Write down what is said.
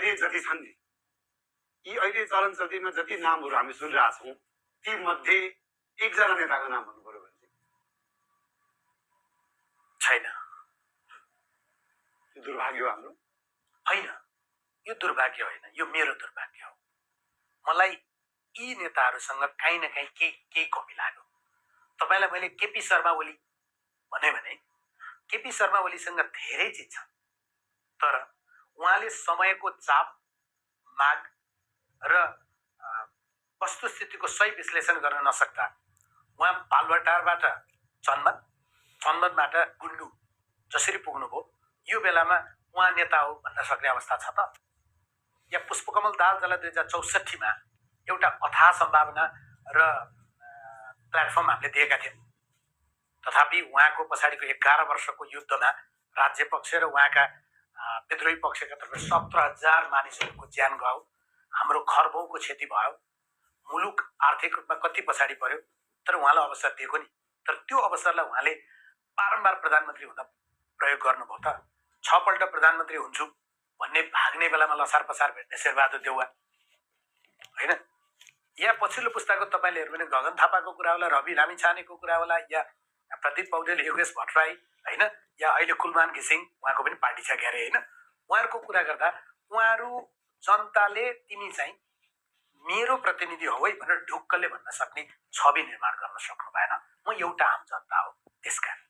अहिले जति छन् नि, यी अहिले चलन चल्तीमा जति नामहरू हामी सुनिरहेका छौँ, ती मध्ये एकजना नेताको नाम भन्नु पर्यो भने छैन। दुर्भाग्य हो हाम्रो। होइन, यो दुर्भाग्य होइन, यो मेरो दुर्भाग्य हो। मलाई यी नेताहरूसँग काहीँ न काहीँ केही कमी लाग्यो। तपाईँलाई मैले केपी शर्मा ओली भने केपी शर्मा ओलीसँग धेरै चिज छ, तर उहाँले समयको चाप, माग र वस्तुस्थितिको सही विश्लेषण गर्न नसक्दा उहाँ बालुवाटारबाट चन्दनबाट गुन्डु जसरी पुग्नुभयो, यो बेलामा उहाँ नेता हो भन्न सक्ने अवस्था छ त? या पुष्पकमल दाहाल जसलाई 2064मा एउटा अथाह सम्भावना र प्लेटफर्म हामीले दिएका थियौँ, तथापि उहाँको पछाडिको 11 वर्षको युद्धमा राज्य पक्ष र उहाँका विद्रोही पक्षका तर्फ 17,000 मानिसहरूको ज्यान गयो, हाम्रो खरबौँको क्षति भयो, मुलुक आर्थिक रूपमा कति पछाडि पर्यो, तर उहाँलाई अवसर दिएको नि। तर त्यो अवसरलाई उहाँले बारम्बार प्रधानमन्त्री हुन प्रयोग गर्नुभयो त? 6 पल्ट प्रधानमन्त्री हुन्छु भन्ने भाग्ने बेलामा लसार पसार भेट्ने शेरबहादुर देउवा होइन? या पछिल्लो पुस्ताको तपाईँले हेर्नु भने गगन थापाको कुरा होला, रवि लामिछानेको कुरा होला, या प्रदीप पौडेल, योगेश भट्टराई होइन, या अहिले कुलमान घिसिङ, उहाँको पनि पार्टी छ क्यारे होइन, उहाँहरूको कुरा गर्दा उहाँहरू जनताले तिमी चाहिँ मेरो प्रतिनिधि हो है भनेर ढुक्कले भन्न सक्ने छवि निर्माण गर्न सक्नु भएन। म एउटा आम जनता हो, त्यसकारण